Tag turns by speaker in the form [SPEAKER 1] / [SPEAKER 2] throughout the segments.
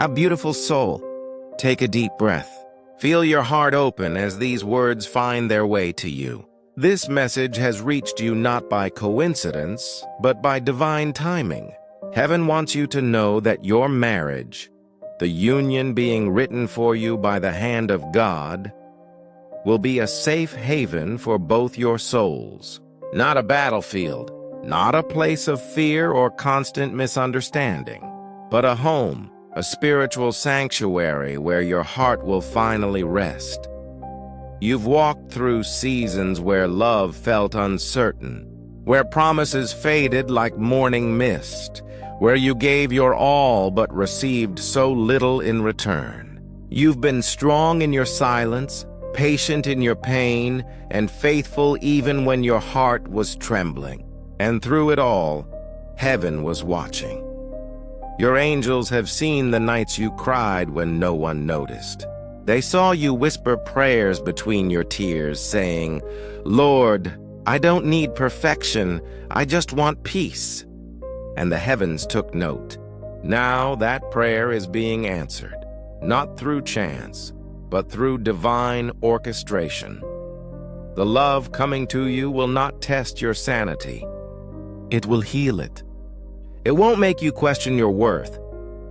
[SPEAKER 1] A beautiful soul. Take a deep breath. Feel your heart open as these words find their way to you. This message has reached you not by coincidence, but by divine timing. Heaven wants you to know that your marriage, the union being written for you by the hand of God, will be a safe haven for both your souls. Not a battlefield, not a place of fear or constant misunderstanding, but a home, a spiritual sanctuary where your heart will finally rest. You've walked through seasons where love felt uncertain, where promises faded like morning mist, where you gave your all but received so little in return. You've been strong in your silence, patient in your pain, and faithful even when your heart was trembling. And through it all, heaven was watching. Your angels have seen the nights you cried when no one noticed. They saw you whisper prayers between your tears, saying, "Lord, I don't need perfection, I just want peace." And the heavens took note. Now that prayer is being answered, not through chance, but through divine orchestration. The love coming to you will not test your sanity. It will heal it. It won't make you question your worth.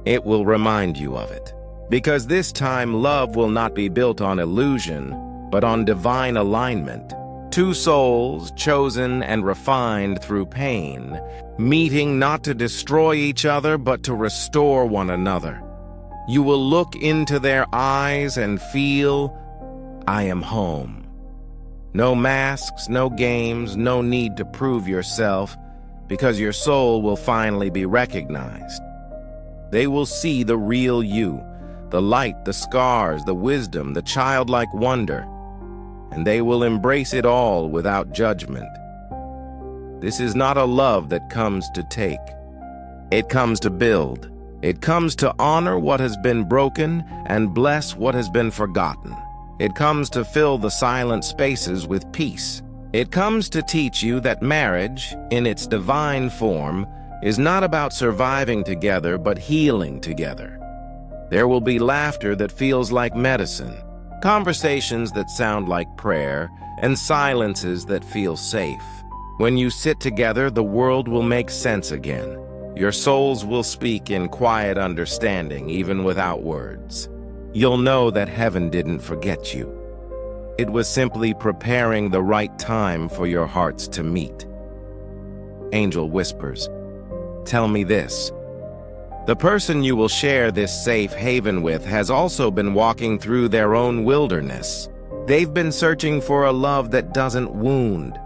[SPEAKER 1] It will remind you of it. Because this time, love will not be built on illusion, but on divine alignment. Two souls, chosen and refined through pain, meeting not to destroy each other, but to restore one another. You will look into their eyes and feel, "I am home." No masks, no games, no need to prove yourself, because your soul will finally be recognized. They will see the real you, the light, the scars, the wisdom, the childlike wonder, and they will embrace it all without judgment. This is not a love that comes to take. It comes to build. It comes to honor what has been broken and bless what has been forgotten. It comes to fill the silent spaces with peace. It comes to teach you that marriage, in its divine form, is not about surviving together but healing together. There will be laughter that feels like medicine, conversations that sound like prayer, and silences that feel safe. When you sit together, the world will make sense again. Your souls will speak in quiet understanding, even without words. You'll know that heaven didn't forget you. It was simply preparing the right time for your hearts to meet. Angel whispers, "Tell me this. The person you will share this safe haven with has also been walking through their own wilderness. They've been searching for a love that doesn't wound,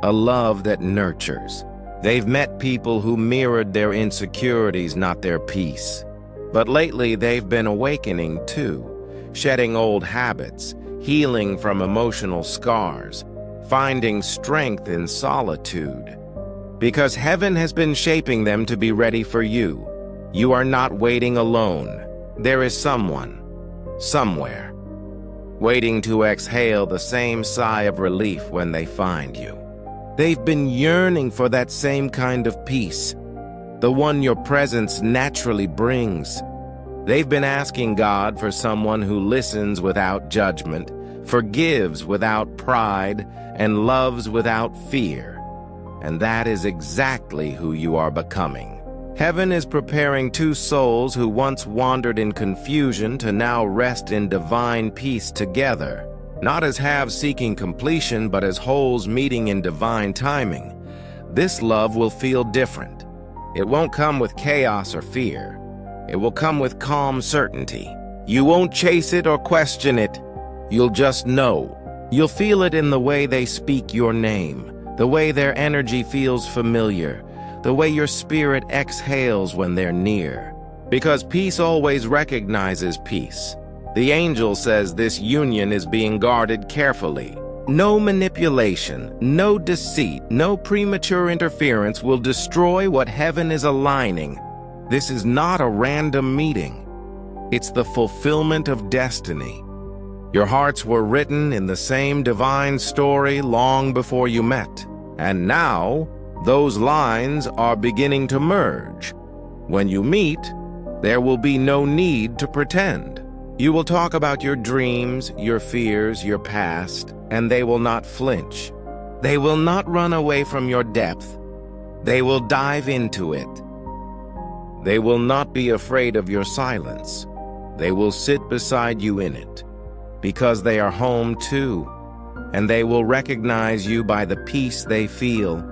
[SPEAKER 1] a love that nurtures. They've met people who mirrored their insecurities, not their peace. But lately they've been awakening too, shedding old habits, healing from emotional scars, finding strength in solitude. Because heaven has been shaping them to be ready for you. You are not waiting alone. There is someone, somewhere, waiting to exhale the same sigh of relief when they find you. They've been yearning for that same kind of peace, the one your presence naturally brings. They've been asking God for someone who listens without judgment, forgives without pride, and loves without fear. And that is exactly who you are becoming. Heaven is preparing two souls who once wandered in confusion to now rest in divine peace together, not as halves seeking completion, but as wholes meeting in divine timing. This love will feel different. It won't come with chaos or fear. It will come with calm certainty. You won't chase it or question it. You'll just know. You'll feel it in the way they speak your name, the way their energy feels familiar, the way your spirit exhales when they're near. Because peace always recognizes peace. The angel says this union is being guarded carefully. No manipulation, no deceit, no premature interference will destroy what heaven is aligning. This is not a random meeting. It's the fulfillment of destiny. Your hearts were written in the same divine story long before you met. And now, those lines are beginning to merge. When you meet, There will be no need to pretend. You will talk about your dreams, your fears, your past, and they will not flinch. They will not run away from your depth. They will dive into it. They will not be afraid of your silence. They will sit beside you in it, because they are home too, and they will recognize you by the peace they feel.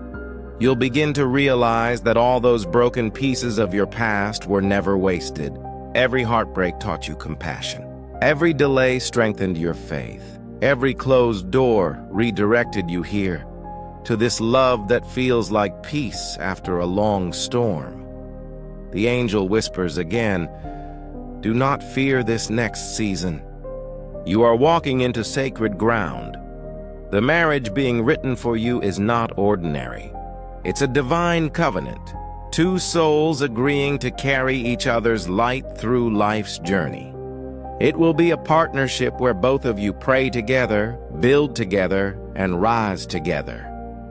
[SPEAKER 1] You'll begin to realize that all those broken pieces of your past were never wasted. Every heartbreak taught you compassion. Every delay strengthened your faith. Every closed door redirected you here, to this love that feels like peace after a long storm. The angel whispers again, "Do not fear this next season. You are walking into sacred ground. The marriage being written for you is not ordinary. It's a divine covenant, two souls agreeing to carry each other's light through life's journey. It will be a partnership where both of you pray together, build together, and rise together.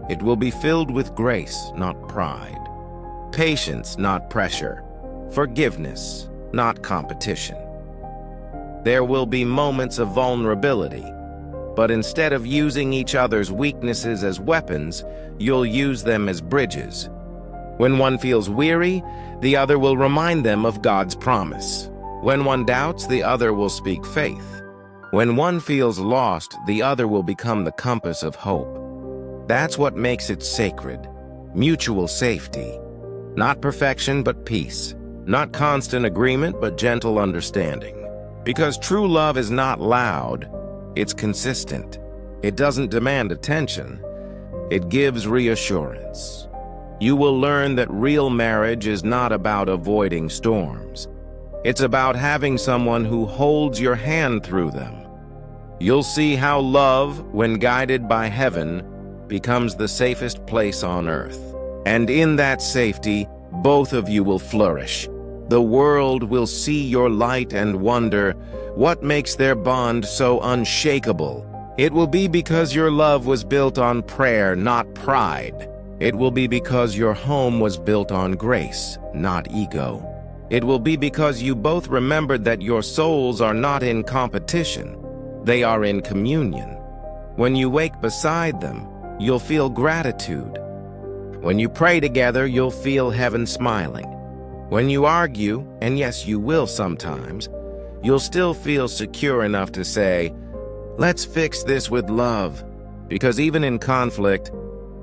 [SPEAKER 1] It will be filled with grace, not pride. Patience, not pressure. Forgiveness, not competition. There will be moments of vulnerability, but instead of using each other's weaknesses as weapons, you'll use them as bridges. When one feels weary, the other will remind them of God's promise. When one doubts, the other will speak faith. When one feels lost, the other will become the compass of hope. That's what makes it sacred. Mutual safety. Not perfection, but peace. Not constant agreement, but gentle understanding. Because true love is not loud, it's consistent. It doesn't demand attention. It gives reassurance. You will learn that real marriage is not about avoiding storms. It's about having someone who holds your hand through them. You'll see how love, when guided by heaven, becomes the safest place on earth. And in that safety, both of you will flourish. The world will see your light and wonder, what makes their bond so unshakable? It will be because your love was built on prayer, not pride. It will be because your home was built on grace, not ego. It will be because you both remembered that your souls are not in competition. They are in communion. When you wake beside them, you'll feel gratitude. When you pray together, you'll feel heaven smiling. When you argue, and yes, you will sometimes, you'll still feel secure enough to say, "Let's fix this with love." Because even in conflict,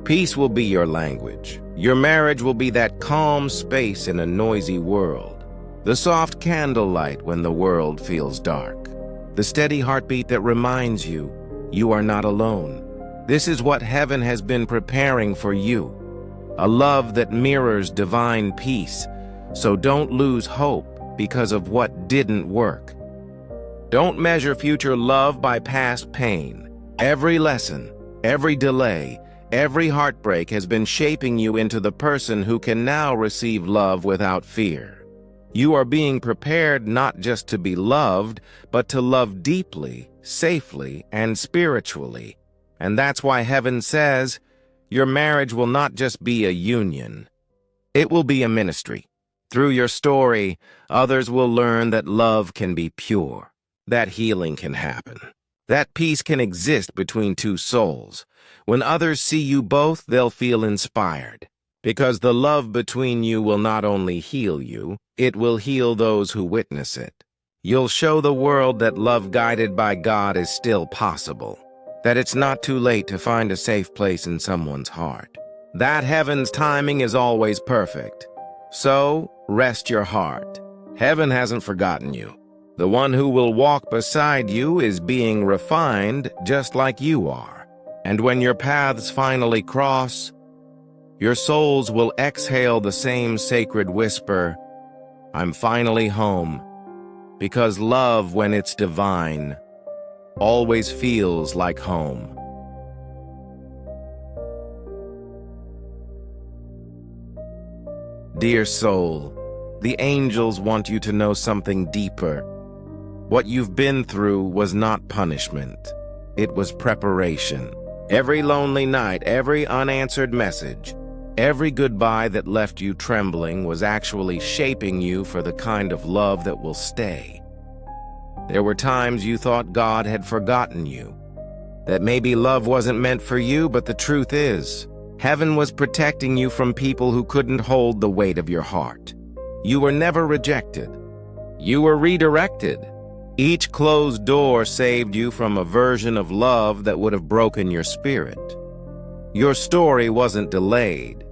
[SPEAKER 1] peace will be your language. Your marriage will be that calm space in a noisy world. The soft candlelight when the world feels dark. The steady heartbeat that reminds you, you are not alone. This is what heaven has been preparing for you. A love that mirrors divine peace. So don't lose hope because of what didn't work. Don't measure future love by past pain. Every lesson, every delay, every heartbreak has been shaping you into the person who can now receive love without fear. You are being prepared not just to be loved, but to love deeply, safely, and spiritually. And that's why heaven says, your marriage will not just be a union. It will be a ministry. Through your story, others will learn that love can be pure, that healing can happen, that peace can exist between two souls. When others see you both, they'll feel inspired, because the love between you will not only heal you, it will heal those who witness it. You'll show the world that love guided by God is still possible, that it's not too late to find a safe place in someone's heart, that heaven's timing is always perfect. So, rest your heart. Heaven hasn't forgotten you. The one who will walk beside you is being refined just like you are. And when your paths finally cross, your souls will exhale the same sacred whisper, "I'm finally home." Because love, when it's divine, always feels like home. Dear soul, the angels want you to know something deeper. What you've been through was not punishment. It was preparation. Every lonely night, every unanswered message, Every goodbye that left you trembling was actually shaping you for the kind of love that will stay. There were times you thought God had forgotten you, that maybe love wasn't meant for you, but the truth is, heaven was protecting you from people who couldn't hold the weight of your heart. You were never rejected. You were redirected. Each closed door saved you from a version of love that would have broken your spirit. Your story wasn't delayed.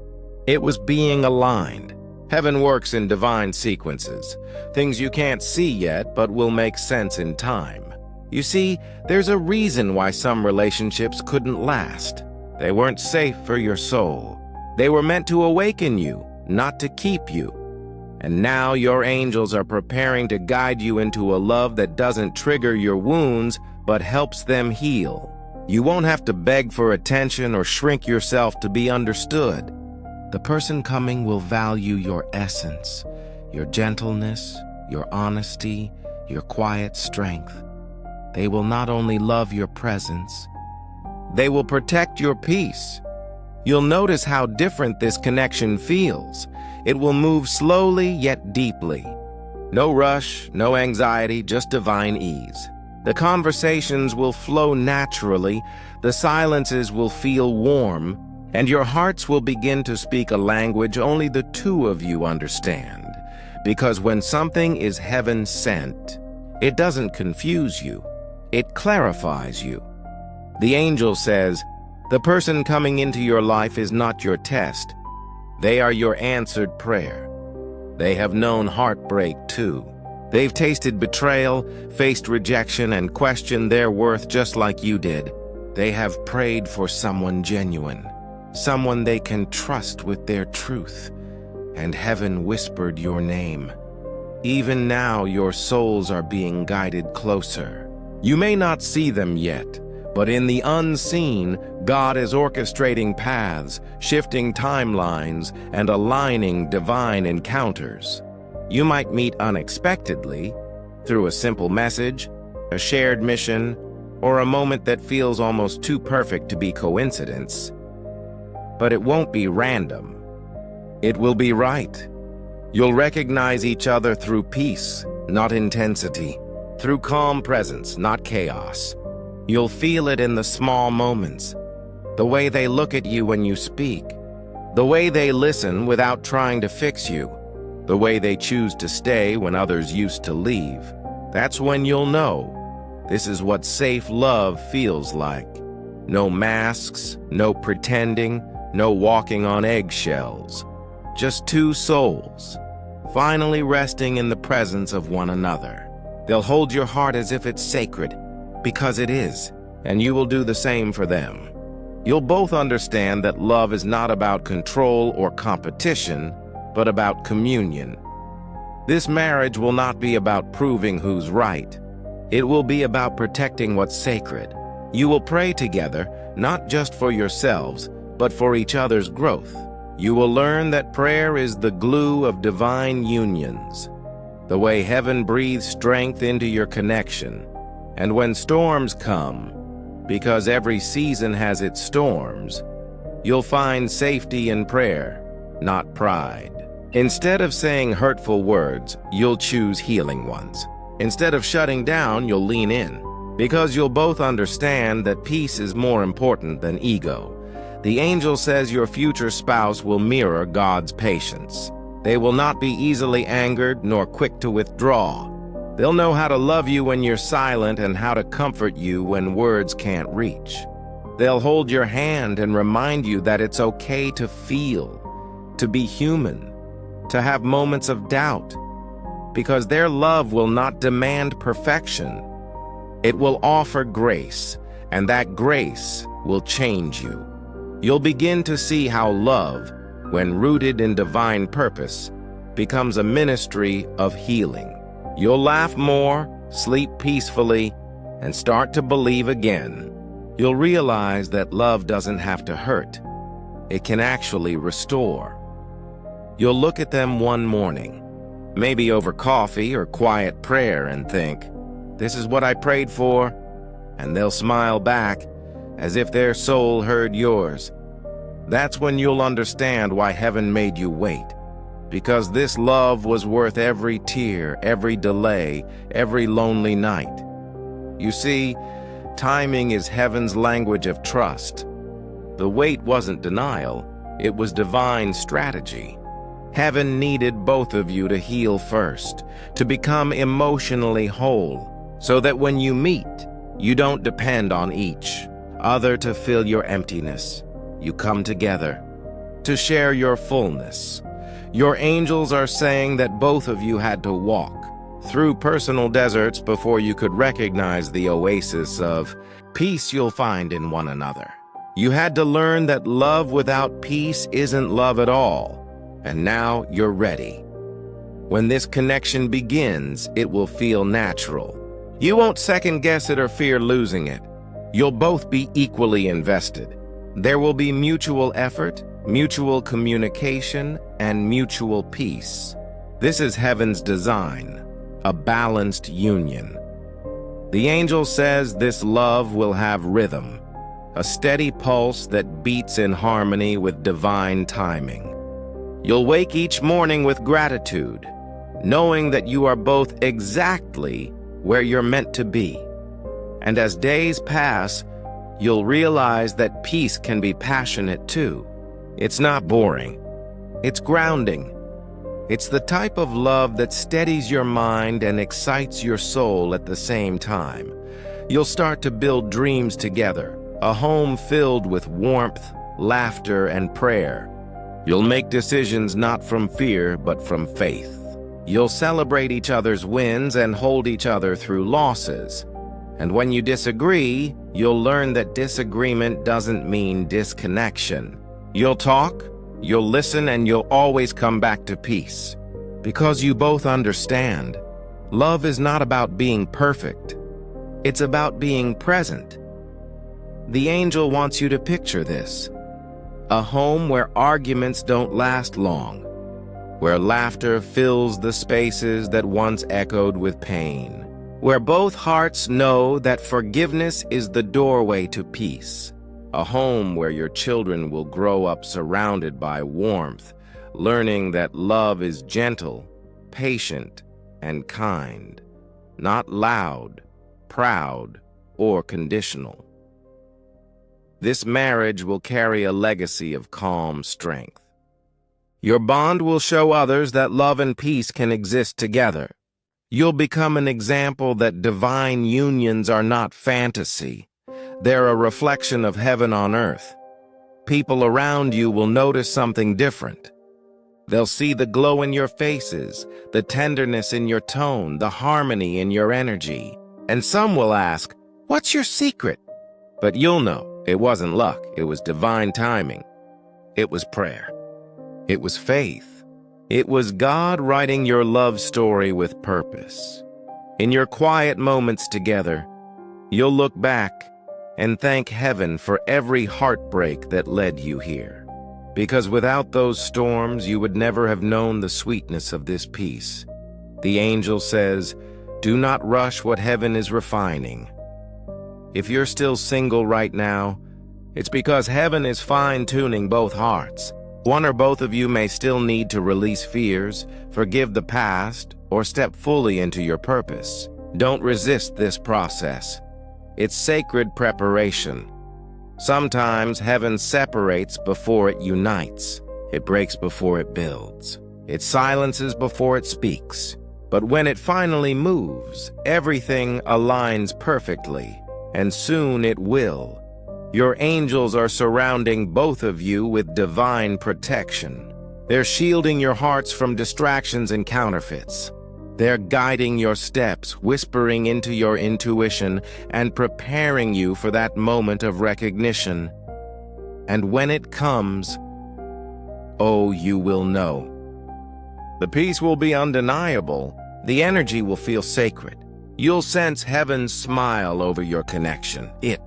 [SPEAKER 1] It was being aligned. Heaven works in divine sequences, things you can't see yet but will make sense in time. You see, there's a reason why some relationships couldn't last. They weren't safe for your soul. They were meant to awaken you, not to keep you. And now your angels are preparing to guide you into a love that doesn't trigger your wounds, but helps them heal. You won't have to beg for attention or shrink yourself to be understood. The person coming will value your essence, your gentleness, your honesty, your quiet strength. They will not only love your presence, they will protect your peace. You'll notice how different this connection feels. It will move slowly yet deeply. No rush, no anxiety, just divine ease. The conversations will flow naturally, the silences will feel warm, and your hearts will begin to speak a language only the two of you understand. Because when something is heaven sent, it doesn't confuse you, it clarifies you. The angel says, the person coming into your life is not your test. They are your answered prayer. They have known heartbreak too. They've tasted betrayal, faced rejection, and questioned their worth just like you did. They have prayed for someone genuine, someone they can trust with their truth. And heaven whispered your name. Even now, your souls are being guided closer. You may not see them yet, but in the unseen, God is orchestrating paths, shifting timelines, and aligning divine encounters. You might meet unexpectedly, through a simple message, a shared mission, or a moment that feels almost too perfect to be coincidence. But it won't be random. It will be right. You'll recognize each other through peace, not intensity, through calm presence, not chaos. You'll feel it in the small moments, the way they look at you when you speak, the way they listen without trying to fix you, the way they choose to stay when others used to leave. That's when you'll know this is what safe love feels like. No masks, no pretending, no walking on eggshells. Just two souls, finally resting in the presence of one another. They'll hold your heart as if it's sacred, because it is, and you will do the same for them. You'll both understand that love is not about control or competition, but about communion. This marriage will not be about proving who's right. It will be about protecting what's sacred. You will pray together, not just for yourselves, but for each other's growth. You will learn that prayer is the glue of divine unions, the way heaven breathes strength into your connection. And when storms come, because every season has its storms, you'll find safety in prayer, not pride. Instead of saying hurtful words, you'll choose healing ones. Instead of shutting down, you'll lean in, because you'll both understand that peace is more important than ego. The angel says your future spouse will mirror God's patience. They will not be easily angered nor quick to withdraw. They'll know how to love you when you're silent and how to comfort you when words can't reach. They'll hold your hand and remind you that it's okay to feel, to be human, to have moments of doubt, because their love will not demand perfection. It will offer grace, and that grace will change you. You'll begin to see how love, when rooted in divine purpose, becomes a ministry of healing. You'll laugh more, sleep peacefully, and start to believe again. You'll realize that love doesn't have to hurt. It can actually restore. You'll look at them one morning, maybe over coffee or quiet prayer, and think, "This is what I prayed for," and they'll smile back as if their soul heard yours. That's when you'll understand why heaven made you wait. Because this love was worth every tear, every delay, every lonely night. You see, timing is heaven's language of trust. The wait wasn't denial, it was divine strategy. Heaven needed both of you to heal first, to become emotionally whole, so that when you meet, you don't depend on each other to fill your emptiness. You come together to share your fullness. Your angels are saying that both of you had to walk through personal deserts before you could recognize the oasis of peace you'll find in one another. You had to learn that love without peace isn't love at all, and now you're ready. When this connection begins, it will feel natural. You won't second-guess it or fear losing it. You'll both be equally invested. There will be mutual effort, mutual communication, and mutual peace. This is heaven's design, a balanced union. The angel says this love will have rhythm, a steady pulse that beats in harmony with divine timing. You'll wake each morning with gratitude, knowing that you are both exactly where you're meant to be. And as days pass, you'll realize that peace can be passionate too. It's not boring. It's grounding. It's the type of love that steadies your mind and excites your soul at the same time. You'll start to build dreams together, a home filled with warmth, laughter, and prayer. You'll make decisions not from fear, but from faith. You'll celebrate each other's wins and hold each other through losses. And when you disagree, you'll learn that disagreement doesn't mean disconnection. You'll talk, you'll listen, and you'll always come back to peace. Because you both understand, love is not about being perfect. It's about being present. The angel wants you to picture this. A home where arguments don't last long, where laughter fills the spaces that once echoed with pain, where both hearts know that forgiveness is the doorway to peace. A home where your children will grow up surrounded by warmth, learning that love is gentle, patient, and kind, not loud, proud, or conditional. This marriage will carry a legacy of calm strength. Your bond will show others that love and peace can exist together. You'll become an example that divine unions are not fantasy. They're a reflection of heaven on earth. People around you will notice something different. They'll see the glow in your faces, the tenderness in your tone, the harmony in your energy. And some will ask, "What's your secret?" But you'll know it wasn't luck, it was divine timing. It was prayer. It was faith. It was God writing your love story with purpose. In your quiet moments together, you'll look back and thank heaven for every heartbreak that led you here. Because without those storms, you would never have known the sweetness of this peace. The angel says, do not rush what heaven is refining. If you're still single right now, it's because heaven is fine-tuning both hearts. One or both of you may still need to release fears, forgive the past, or step fully into your purpose. Don't resist this process. It's sacred preparation. Sometimes heaven separates before it unites. It breaks before it builds. It silences before it speaks. But when it finally moves, everything aligns perfectly, and soon it will. Your angels are surrounding both of you with divine protection. They're shielding your hearts from distractions and counterfeits. They're guiding your steps, whispering into your intuition, and preparing you for that moment of recognition. And when it comes, oh, you will know. The peace will be undeniable. The energy will feel sacred. You'll sense heaven's smile over your connection. It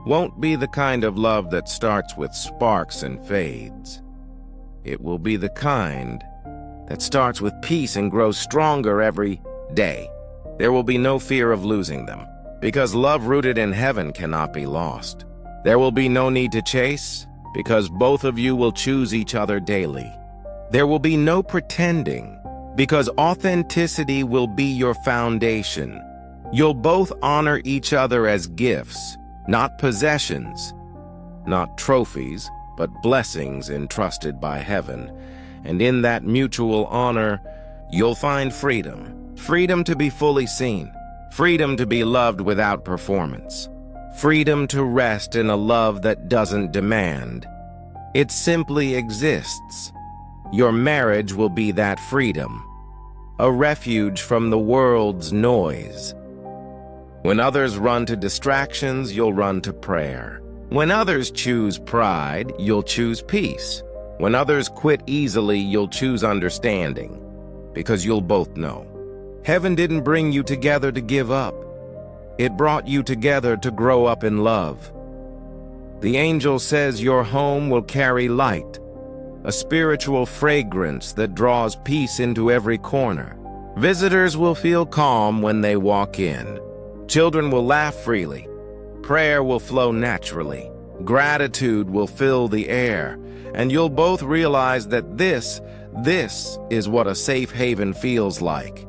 [SPEAKER 1] won't be the kind of love that starts with sparks and fades. It will be the kind that starts with peace and grows stronger every day. There will be no fear of losing them, because love rooted in heaven cannot be lost. There will be no need to chase, because both of you will choose each other daily. There will be no pretending, because authenticity will be your foundation. You'll both honor each other as gifts, not possessions, not trophies, but blessings entrusted by heaven. And in that mutual honor, you'll find freedom. Freedom to be fully seen. Freedom to be loved without performance. Freedom to rest in a love that doesn't demand. It simply exists. Your marriage will be that freedom, a refuge from the world's noise. When others run to distractions, you'll run to prayer. When others choose pride, you'll choose peace. When others quit easily, you'll choose understanding, because you'll both know. Heaven didn't bring you together to give up. It brought you together to grow up in love. The angel says your home will carry light, a spiritual fragrance that draws peace into every corner. Visitors will feel calm when they walk in. Children will laugh freely. Prayer will flow naturally. Gratitude will fill the air. And you'll both realize that this is what a safe haven feels like.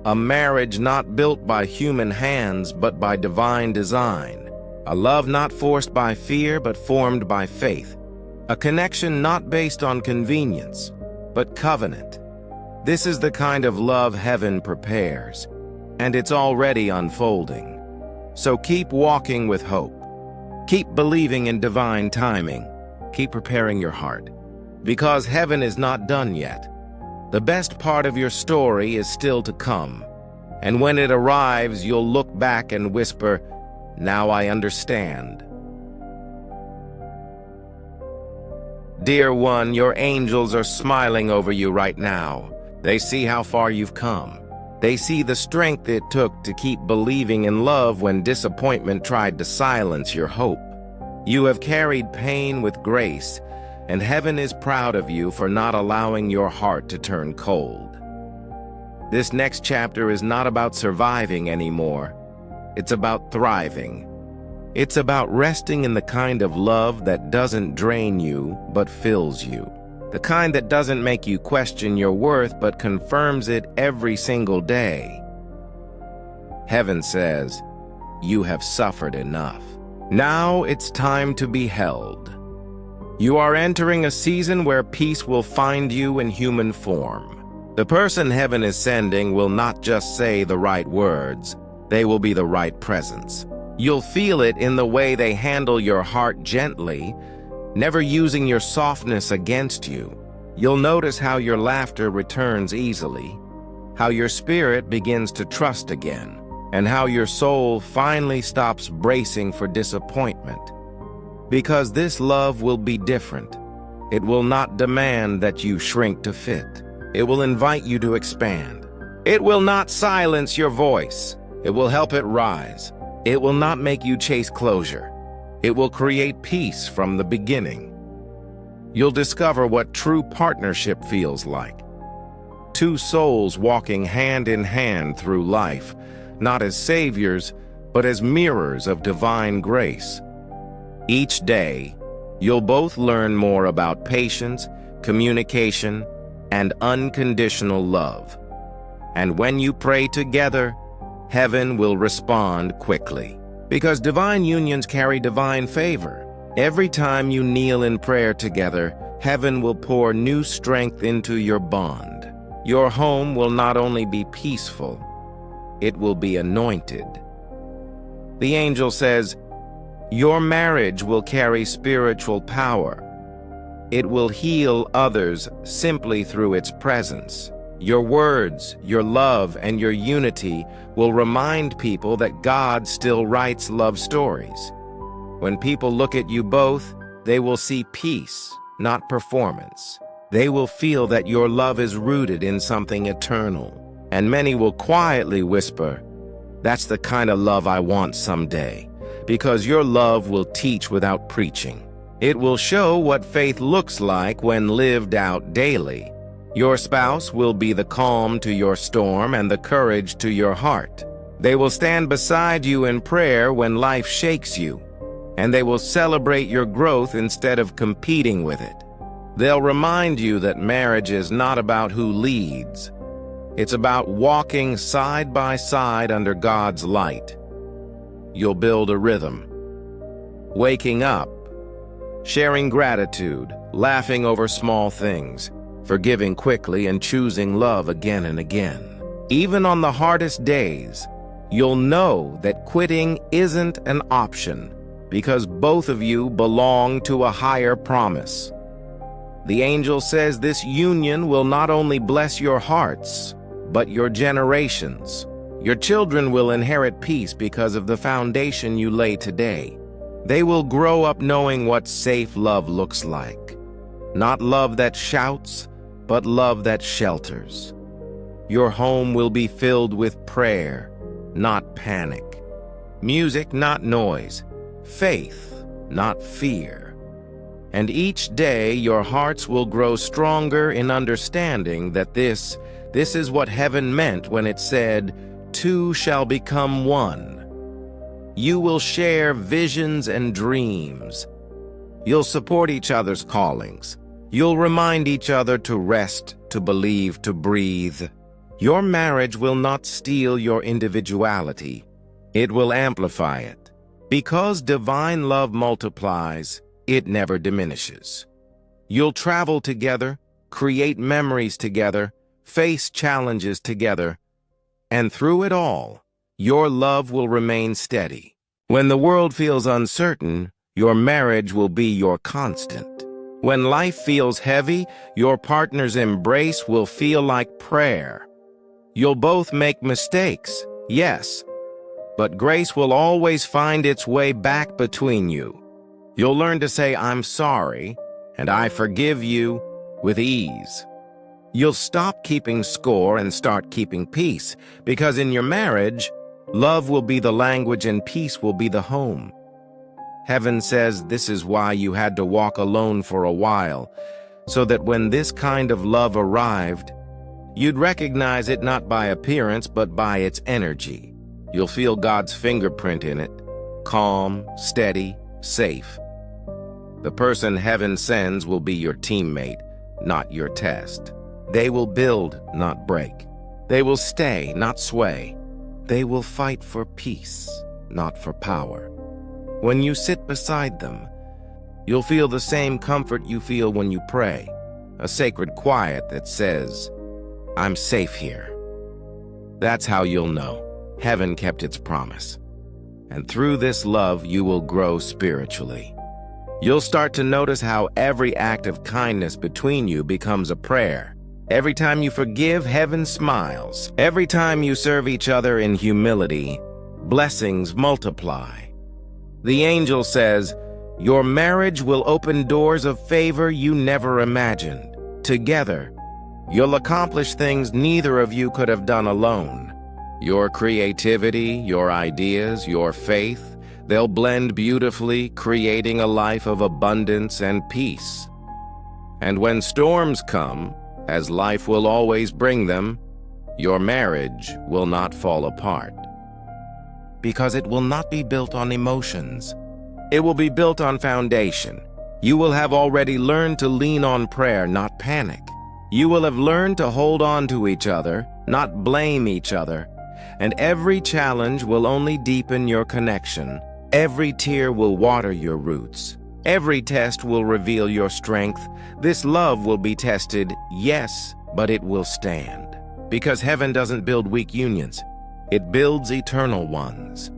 [SPEAKER 1] A marriage not built by human hands, but by divine design. A love not forced by fear, but formed by faith. A connection not based on convenience, but covenant. This is the kind of love heaven prepares, and it's already unfolding. So keep walking with hope. Keep believing in divine timing. Keep preparing your heart, because heaven is not done yet. The best part of your story is still to come, and when it arrives, you'll look back and whisper, "Now I understand." Dear one, your angels are smiling over you right now. They see how far you've come. They see the strength it took to keep believing in love when disappointment tried to silence your hope. You have carried pain with grace, and heaven is proud of you for not allowing your heart to turn cold. This next chapter is not about surviving anymore. It's about thriving. It's about resting in the kind of love that doesn't drain you, but fills you. The kind that doesn't make you question your worth, but confirms it every single day. Heaven says, "You have suffered enough. Now it's time to be held." You are entering a season where peace will find you in human form. The person heaven is sending will not just say the right words, they will be the right presence. You'll feel it in the way they handle your heart gently, never using your softness against you. You'll notice how your laughter returns easily, how your spirit begins to trust again, and how your soul finally stops bracing for disappointment. Because this love will be different. It will not demand that you shrink to fit. It will invite you to expand. It will not silence your voice. It will help it rise. It will not make you chase closure. It will create peace from the beginning. You'll discover what true partnership feels like. Two souls walking hand in hand through life, not as saviors, but as mirrors of divine grace. Each day, you'll both learn more about patience, communication, and unconditional love. And when you pray together, heaven will respond quickly. Because divine unions carry divine favor. Every time you kneel in prayer together, heaven will pour new strength into your bond. Your home will not only be peaceful, it will be anointed. The angel says, your marriage will carry spiritual power. It will heal others simply through its presence. Your words, your love, and your unity will remind people that God still writes love stories. When people look at you both, they will see peace, not performance. They will feel that your love is rooted in something eternal. And many will quietly whisper, "That's the kind of love I want someday." Because your love will teach without preaching. It will show what faith looks like when lived out daily. Your spouse will be the calm to your storm and the courage to your heart. They will stand beside you in prayer when life shakes you. and they will celebrate your growth instead of competing with it. They'll remind you that marriage is not about who leads. It's about walking side by side under God's light. You'll build a rhythm. Waking up, sharing gratitude, laughing over small things, forgiving quickly, and choosing love again and again. Even on the hardest days, you'll know that quitting isn't an option because both of you belong to a higher promise. The angel says this union will not only bless your hearts, but your generations. Your children will inherit peace because of the foundation you lay today. They will grow up knowing what safe love looks like. Not love that shouts, but love that shelters. Your home will be filled with prayer, not panic. Music, not noise. Faith, not fear. And each day your hearts will grow stronger in understanding that this is what heaven meant when it said, "Two shall become one." You will share visions and dreams. You'll support each other's callings. You'll remind each other to rest, to believe, to breathe. Your marriage will not steal your individuality. It will amplify it. Because divine love multiplies, it never diminishes. You'll travel together, create memories together, face challenges together, and through it all, your love will remain steady. When the world feels uncertain, your marriage will be your constant. When life feels heavy, your partner's embrace will feel like prayer. You'll both make mistakes, yes, but grace will always find its way back between you. You'll learn to say, "I'm sorry," and "I forgive you," with ease. You'll stop keeping score and start keeping peace, because in your marriage, love will be the language and peace will be the home. Heaven says this is why you had to walk alone for a while, so that when this kind of love arrived, you'd recognize it not by appearance but by its energy. You'll feel God's fingerprint in it, calm, steady, safe. The person heaven sends will be your teammate, not your test. They will build, not break. They will stay, not sway. They will fight for peace, not for power. When you sit beside them, you'll feel the same comfort you feel when you pray, a sacred quiet that says, "I'm safe here." That's how you'll know heaven kept its promise. And through this love, you will grow spiritually. You'll start to notice how every act of kindness between you becomes a prayer. Every time you forgive, heaven smiles. Every time you serve each other in humility, blessings multiply. The angel says, your marriage will open doors of favor you never imagined. Together, you'll accomplish things neither of you could have done alone. Your creativity, your ideas, your faith, they'll blend beautifully, creating a life of abundance and peace. And when storms come, as life will always bring them, your marriage will not fall apart. Because it will not be built on emotions. It will be built on foundation. You will have already learned to lean on prayer, not panic. You will have learned to hold on to each other, not blame each other. And every challenge will only deepen your connection. Every tear will water your roots. Every test will reveal your strength. This love will be tested, yes, but it will stand. Because heaven doesn't build weak unions. It builds eternal ones.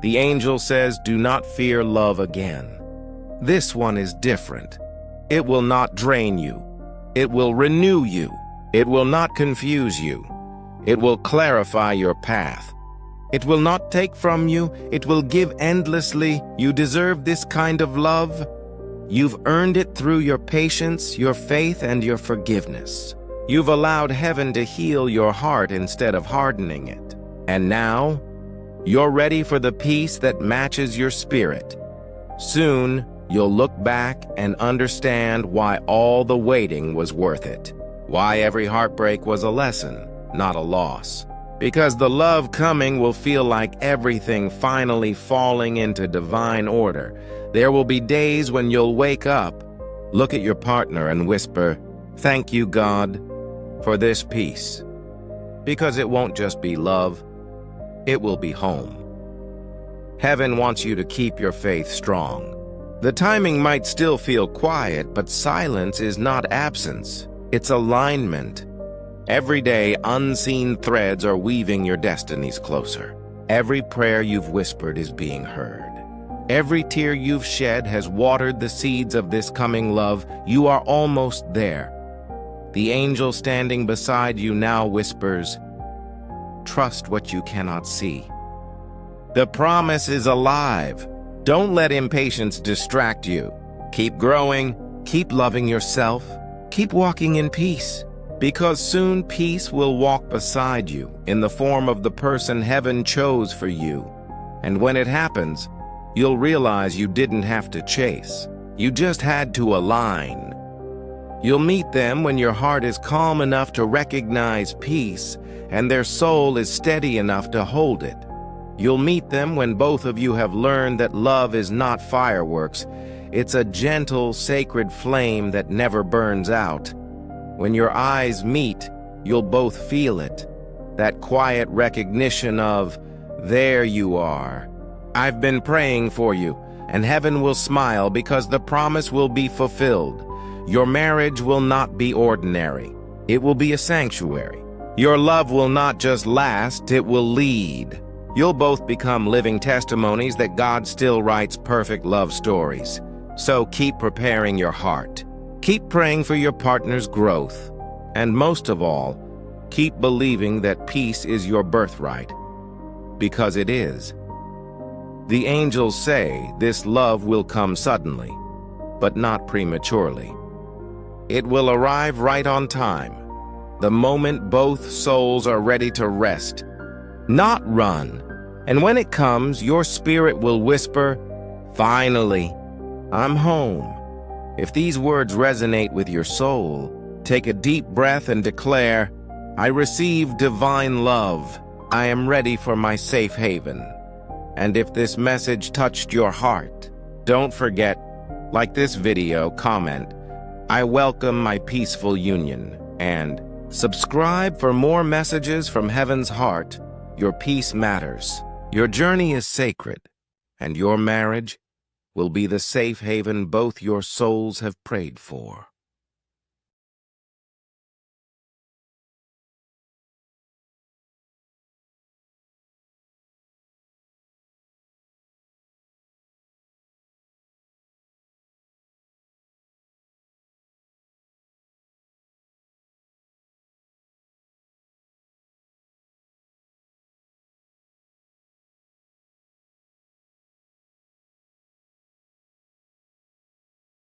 [SPEAKER 1] The angel says, do not fear love again. This one is different. It will not drain you. It will renew you. It will not confuse you. It will clarify your path. It will not take from you. It will give endlessly. You deserve this kind of love. You've earned it through your patience, your faith, and your forgiveness. You've allowed heaven to heal your heart instead of hardening it. And now, you're ready for the peace that matches your spirit. Soon, you'll look back and understand why all the waiting was worth it. Why every heartbreak was a lesson, not a loss. Because the love coming will feel like everything finally falling into divine order. There will be days when you'll wake up, look at your partner and whisper, "Thank you, God, for this peace." Because it won't just be love, it will be home. Heaven wants you to keep your faith strong. The timing might still feel quiet, but silence is not absence. It's alignment. Every day, unseen threads are weaving your destinies closer. Every prayer you've whispered is being heard. Every tear you've shed has watered the seeds of this coming love. You are almost there. The angel standing beside you now whispers, "Trust what you cannot see." The promise is alive. Don't let impatience distract you. Keep growing, keep loving yourself, keep walking in peace. Because soon peace will walk beside you in the form of the person heaven chose for you. And when it happens, you'll realize you didn't have to chase. You just had to align. You'll meet them when your heart is calm enough to recognize peace and their soul is steady enough to hold it. You'll meet them when both of you have learned that love is not fireworks. It's a gentle, sacred flame that never burns out. When your eyes meet, you'll both feel it. That quiet recognition of, "There you are. I've been praying for you," and heaven will smile because the promise will be fulfilled. Your marriage will not be ordinary. It will be a sanctuary. Your love will not just last, it will lead. You'll both become living testimonies that God still writes perfect love stories. So keep preparing your heart. Keep praying for your partner's growth. And most of all, keep believing that peace is your birthright. Because it is. The angels say this love will come suddenly, but not prematurely. It will arrive right on time, the moment both souls are ready to rest, not run. And when it comes, your spirit will whisper, "Finally, I'm home." If these words resonate with your soul, take a deep breath and declare, "I receive divine love. I am ready for my safe haven." And if this message touched your heart, don't forget, like this video, comment, "I welcome my peaceful union," and subscribe for more messages from Heaven's heart. Your peace matters. Your journey is sacred, and your marriage will be the safe haven both your souls have prayed for.